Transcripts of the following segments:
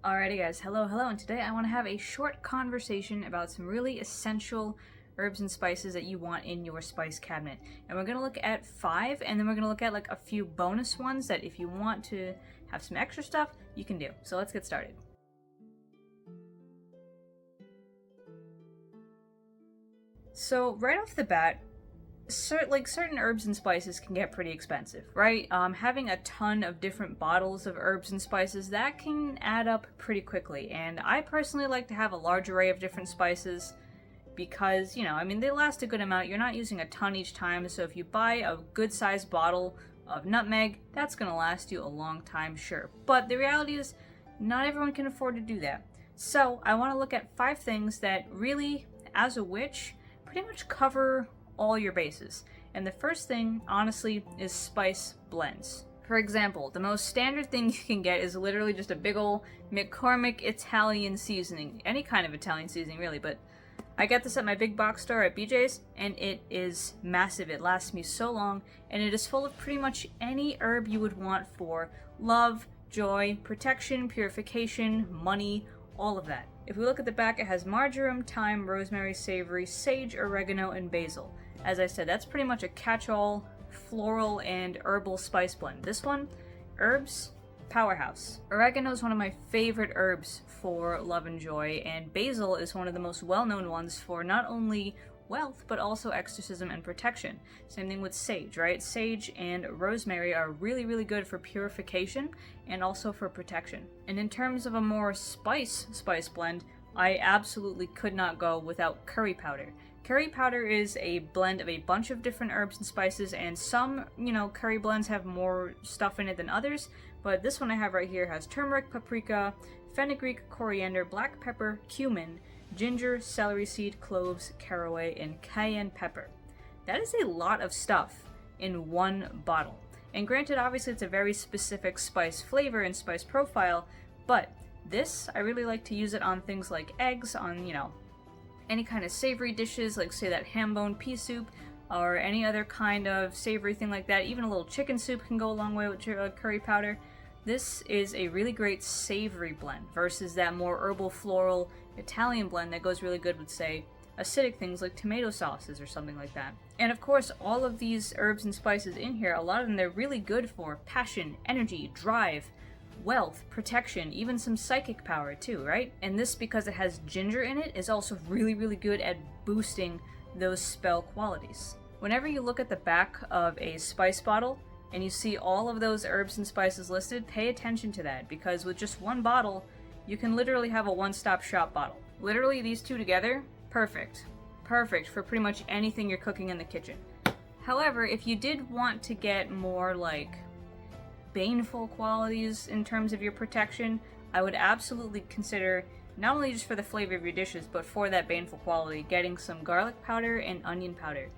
Alrighty guys, hello, and today I want to have a short conversation about some really essential herbs and spices that you want in your spice cabinet. And we're going to look at 5, and then we're going to look at like a few bonus ones that if you want to have some extra stuff, you can do. So let's get started. So right off the bat, certain herbs and spices can get pretty expensive, right? Having a ton of different bottles of herbs and spices, that can add up pretty quickly. And I personally like to have a large array of different spices because, they last a good amount. You're not using a ton each time, so if you buy a good sized bottle of nutmeg, that's going to last you a long time, sure. But the reality is, not everyone can afford to do that. So I want to look at 5 things that really, as a witch, pretty much cover all your bases. And the first thing, honestly, is spice blends. For example, the most standard thing you can get is literally just a big ol' McCormick Italian seasoning. Any kind of Italian seasoning, really, but I get this at my big box store at BJ's, and it is massive. It lasts me so long, and it is full of pretty much any herb you would want for love, joy, protection, purification, money, all of that. If we look at the back, it has marjoram, thyme, rosemary, savory, sage, oregano, and basil. As I said, that's pretty much a catch-all floral and herbal spice blend. This one, herbs, powerhouse. Oregano is one of my favorite herbs for love and joy, and basil is one of the most well-known ones for not only wealth, but also exorcism and protection. Same thing with sage, right? Sage and rosemary are really, really good for purification and also for protection. And in terms of a more spice blend, I absolutely could not go without curry powder. Curry powder is a blend of a bunch of different herbs and spices, and some, curry blends have more stuff in it than others, but this one I have right here has turmeric, paprika, fenugreek, coriander, black pepper, cumin, ginger, celery seed, cloves, caraway, and cayenne pepper. That is a lot of stuff in one bottle. And granted, obviously it's a very specific spice flavor and spice profile, but this, I really like to use it on things like eggs, on, any kind of savory dishes, like say that ham bone pea soup, or any other kind of savory thing like that. Even a little chicken soup can go a long way with curry powder. This is a really great savory blend versus that more herbal floral Italian blend that goes really good with, say, acidic things like tomato sauces or something like that. And of course, all of these herbs and spices in here, a lot of them, they're really good for passion, energy, drive, wealth, protection, even some psychic power too, right? And this, because it has ginger in it, is also really, really good at boosting those spell qualities. Whenever you look at the back of a spice bottle and you see all of those herbs and spices listed, pay attention to that, because with just one bottle, you can literally have a one-stop shop bottle. Literally, these two together, perfect. Perfect for pretty much anything you're cooking in the kitchen. However, if you did want to get more like baneful qualities in terms of your protection, I would absolutely consider, not only just for the flavor of your dishes, but for that baneful quality, getting some garlic powder and onion powder.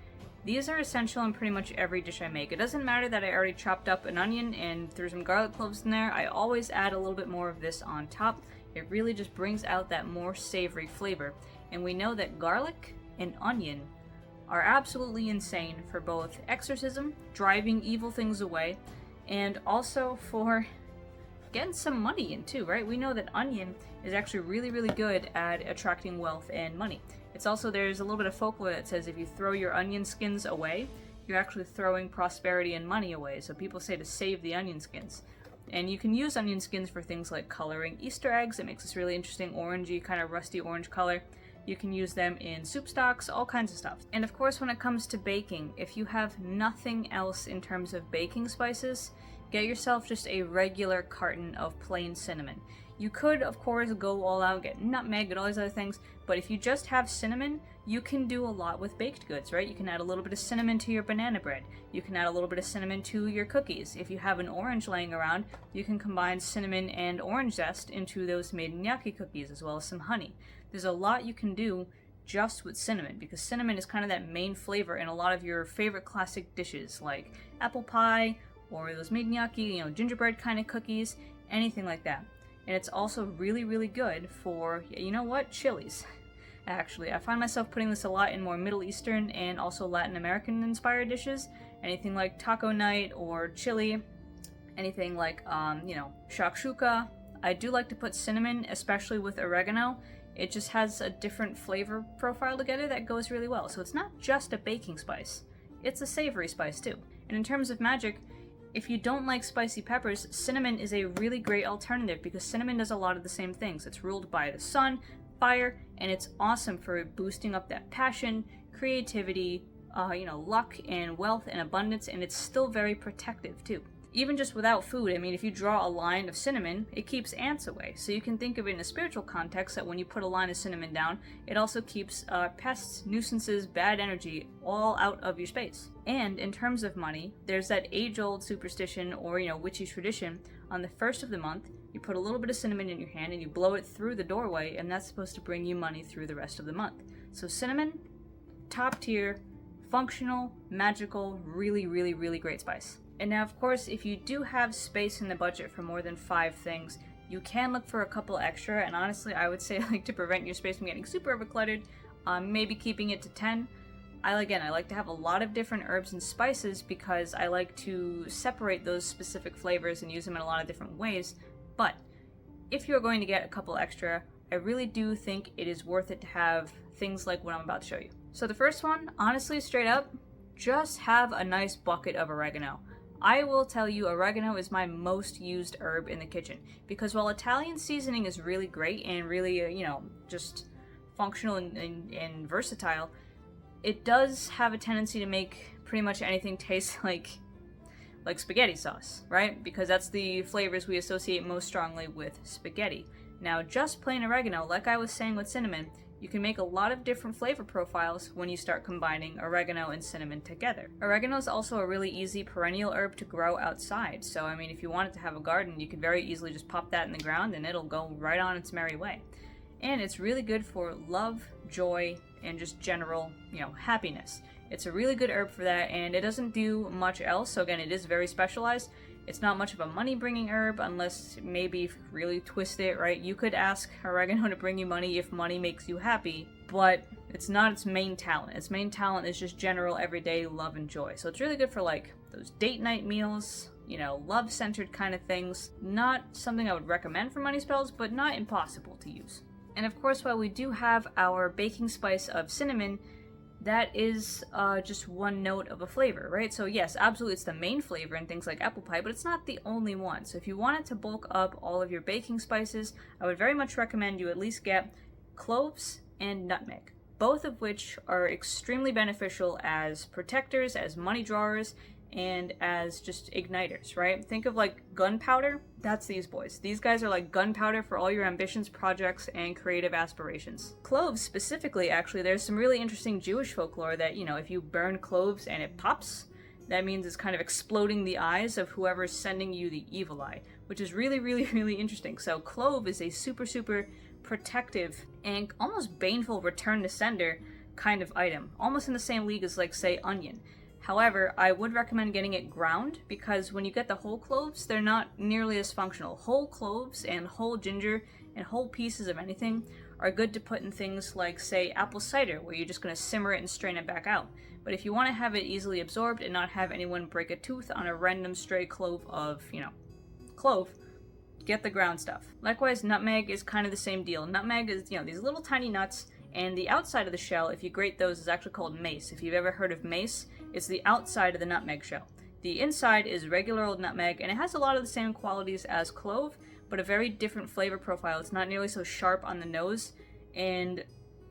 These are essential in pretty much every dish I make. It doesn't matter that I already chopped up an onion and threw some garlic cloves in there. I always add a little bit more of this on top. It really just brings out that more savory flavor. And we know that garlic and onion are absolutely insane for both exorcism, driving evil things away, and also for getting some money in too, right? We know that onion is actually really, really good at attracting wealth and money. It's also, there's a little bit of folklore that says if you throw your onion skins away, you're actually throwing prosperity and money away. So people say to save the onion skins. And you can use onion skins for things like coloring Easter eggs. It makes this really interesting orangey, kind of rusty orange color. You can use them in soup stocks, all kinds of stuff. And of course, when it comes to baking, if you have nothing else in terms of baking spices, get yourself just a regular carton of plain cinnamon. You could, of course, go all out, get nutmeg and all these other things, but if you just have cinnamon, you can do a lot with baked goods, right? You can add a little bit of cinnamon to your banana bread. You can add a little bit of cinnamon to your cookies. If you have an orange laying around, you can combine cinnamon and orange zest into those made gnocchi cookies, as well as some honey. There's a lot you can do just with cinnamon, because cinnamon is kind of that main flavor in a lot of your favorite classic dishes, like apple pie, or those made gnocchi, gingerbread kind of cookies, anything like that. And it's also really, really good for, chilies. Actually, I find myself putting this a lot in more Middle Eastern and also Latin American inspired dishes. Anything like taco night or chili, anything like, shakshuka, I do like to put cinnamon, especially with oregano. It just has a different flavor profile together that goes really well. So it's not just a baking spice, it's a savory spice too. And in terms of magic, if you don't like spicy peppers, cinnamon is a really great alternative because cinnamon does a lot of the same things. It's ruled by the sun, fire, and it's awesome for boosting up that passion, creativity, luck and wealth and abundance, and it's still very protective too. Even just without food, I mean, if you draw a line of cinnamon, it keeps ants away. So you can think of it in a spiritual context that when you put a line of cinnamon down, it also keeps pests, nuisances, bad energy all out of your space. And in terms of money, there's that age-old superstition or, witchy tradition. On the first of the month, you put a little bit of cinnamon in your hand and you blow it through the doorway, and that's supposed to bring you money through the rest of the month. So cinnamon, top tier, functional, magical, really, really, really great spice. And now, of course, if you do have space in the budget for more than 5 things, you can look for a couple extra, and honestly, I would say, to prevent your space from getting super overcluttered, maybe keeping it to 10. I like to have a lot of different herbs and spices because I like to separate those specific flavors and use them in a lot of different ways, but if you're going to get a couple extra, I really do think it is worth it to have things like what I'm about to show you. So the first one, honestly, straight up, just have a nice bucket of oregano. I will tell you, oregano is my most used herb in the kitchen because while Italian seasoning is really great and really, just functional and versatile, it does have a tendency to make pretty much anything taste like spaghetti sauce, right? Because that's the flavors we associate most strongly with spaghetti. Now, just plain oregano, like I was saying with cinnamon, you can make a lot of different flavor profiles when you start combining oregano and cinnamon together. Oregano is also a really easy perennial herb to grow outside. So, I mean, if you wanted to have a garden, you could very easily just pop that in the ground and it'll go right on its merry way. And it's really good for love, joy, and just general, happiness. It's a really good herb for that, and it doesn't do much else. So again, it is very specialized. It's not much of a money-bringing herb unless maybe if you really twist it, right? You could ask oregano to bring you money if money makes you happy, but it's not its main talent. Its main talent is just general everyday love and joy. So it's really good for those date night meals, love-centered kind of things. Not something I would recommend for money spells, but not impossible to use. And of course, while we do have our baking spice of cinnamon, that is just one note of a flavor, right? So yes, absolutely, it's the main flavor in things like apple pie, but it's not the only one. So if you wanted to bulk up all of your baking spices, I would very much recommend you at least get cloves and nutmeg, both of which are extremely beneficial as protectors, as money drawers, and as just igniters, right? Think of gunpowder. That's these boys. These guys are like gunpowder for all your ambitions, projects, and creative aspirations. Cloves specifically, actually, there's some really interesting Jewish folklore that, if you burn cloves and it pops, that means it's kind of exploding the eyes of whoever's sending you the evil eye, which is really, really, really interesting. So clove is a super, super protective and almost baneful return to sender kind of item, almost in the same league as say onion. However, I would recommend getting it ground because when you get the whole cloves, they're not nearly as functional. Whole cloves and whole ginger and whole pieces of anything are good to put in things like, say, apple cider, where you're just going to simmer it and strain it back out. But if you want to have it easily absorbed and not have anyone break a tooth on a random stray clove of, clove, get the ground stuff. Likewise, nutmeg is kind of the same deal. Nutmeg is, these little tiny nuts, and the outside of the shell, if you grate those, is actually called mace. If you've ever heard of mace, it's the outside of the nutmeg shell. The inside is regular old nutmeg, and it has a lot of the same qualities as clove, but a very different flavor profile. It's not nearly so sharp on the nose, and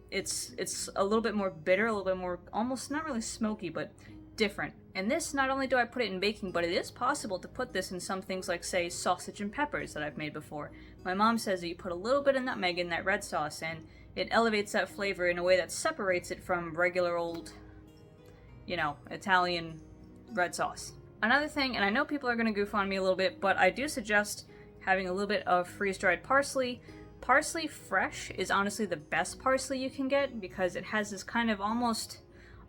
it's a little bit more bitter, a little bit more, almost not really smoky, but different. And this, not only do I put it in baking, but it is possible to put this in some things like, say, sausage and peppers that I've made before. My mom says that you put a little bit of nutmeg in that red sauce, and it elevates that flavor in a way that separates it from regular old, Italian red sauce. Another thing, and I know people are going to goof on me a little bit, but I do suggest having a little bit of freeze-dried parsley. Parsley fresh is honestly the best parsley you can get because it has this kind of almost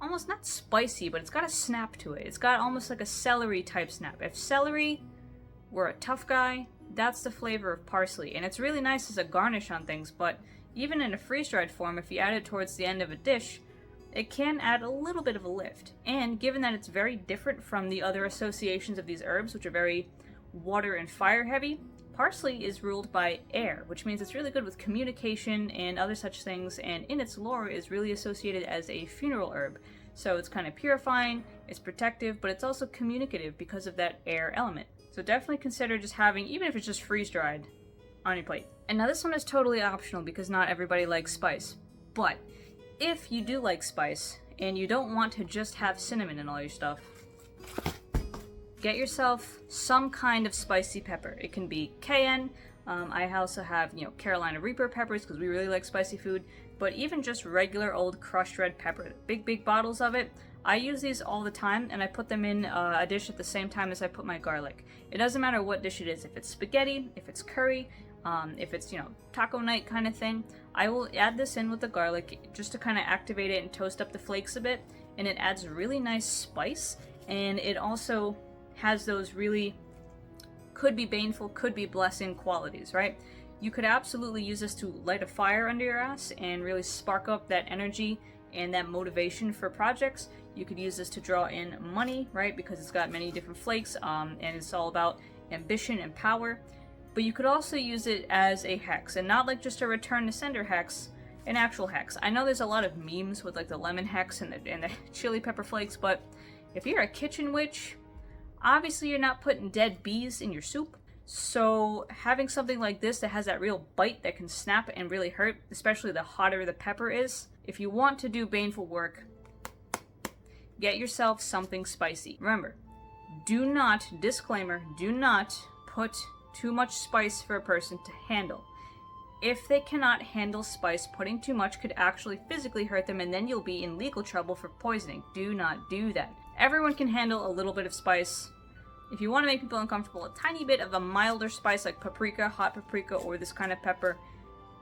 not spicy, but it's got a snap to it. It's got almost like a celery type snap. If celery were a tough guy, that's the flavor of parsley. And it's really nice as a garnish on things, but even in a freeze-dried form, if you add it towards the end of a dish, it can add a little bit of a lift. And given that it's very different from the other associations of these herbs, which are very water and fire heavy, Parsley is ruled by air, which means it's really good with communication and other such things, and in its lore is really associated as a funeral herb. So it's kind of purifying, it's protective, but it's also communicative because of that air element. So definitely consider just having, even if it's just freeze-dried, on your plate. And now this one is totally optional because not everybody likes spice. But if you do like spice, and you don't want to just have cinnamon in all your stuff, get yourself some kind of spicy pepper. It can be cayenne. I also have, Carolina Reaper peppers because we really like spicy food. But even just regular old crushed red pepper, big bottles of it. I use these all the time, and I put them in a dish at the same time as I put my garlic. It doesn't matter what dish it is. If it's spaghetti, if it's curry, if it's, taco night kind of thing, I will add this in with the garlic just to kind of activate it and toast up the flakes a bit. And it adds a really nice spice, and it also has those really could be baneful, could be blessing qualities, right? You could absolutely use this to light a fire under your ass and really spark up that energy and that motivation for projects. You could use this to draw in money, right? Because it's got many different flakes, and it's all about ambition and power. But you could also use it as a hex, and not like just a return to sender hex, an actual hex. I know there's a lot of memes with like the lemon hex and the chili pepper flakes, but if you're a kitchen witch, obviously you're not putting dead bees in your soup. So having something like this that has that real bite that can snap and really hurt, especially the hotter the pepper is, if you want to do baneful work, get yourself something spicy. Remember, disclaimer, do not put too much spice for a person to handle. If they cannot handle spice, putting too much could actually physically hurt them, and then you'll be in legal trouble for poisoning. Do not do that. Everyone can handle a little bit of spice. If you want to make people uncomfortable, a tiny bit of a milder spice like paprika, hot paprika, or this kind of pepper,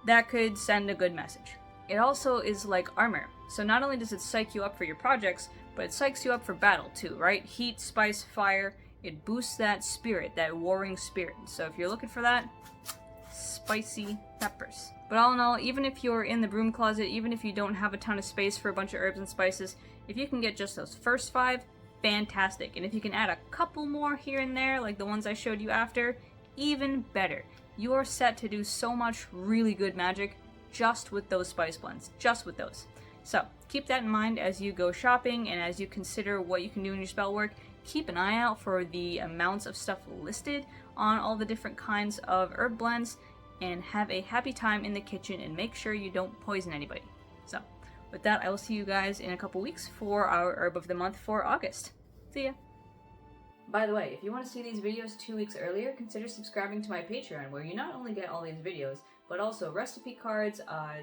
that could send a good message. It also is like armor. So not only does it psych you up for your projects, but it psychs you up for battle too, right? Heat, spice, fire. It boosts that spirit, that warring spirit. So if you're looking for that, spicy peppers. But all in all, even if you're in the broom closet, even if you don't have a ton of space for a bunch of herbs and spices, if you can get just those first 5, fantastic. And if you can add a couple more here and there, like the ones I showed you after, even better. You are set to do so much really good magic just with those spice blends, just with those. So keep that in mind as you go shopping and as you consider what you can do in your spell work. Keep an eye out for the amounts of stuff listed on all the different kinds of herb blends, and have a happy time in the kitchen, and make sure you don't poison anybody. So with that, I will see you guys in a couple weeks for our herb of the month for August. See ya! By the way, if you want to see these videos 2 weeks earlier, consider subscribing to my Patreon, where you not only get all these videos, but also recipe cards,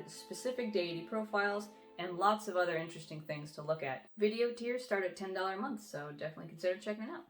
specific deity profiles, and lots of other interesting things to look at. Video tiers start at $10 a month, so definitely consider checking it out.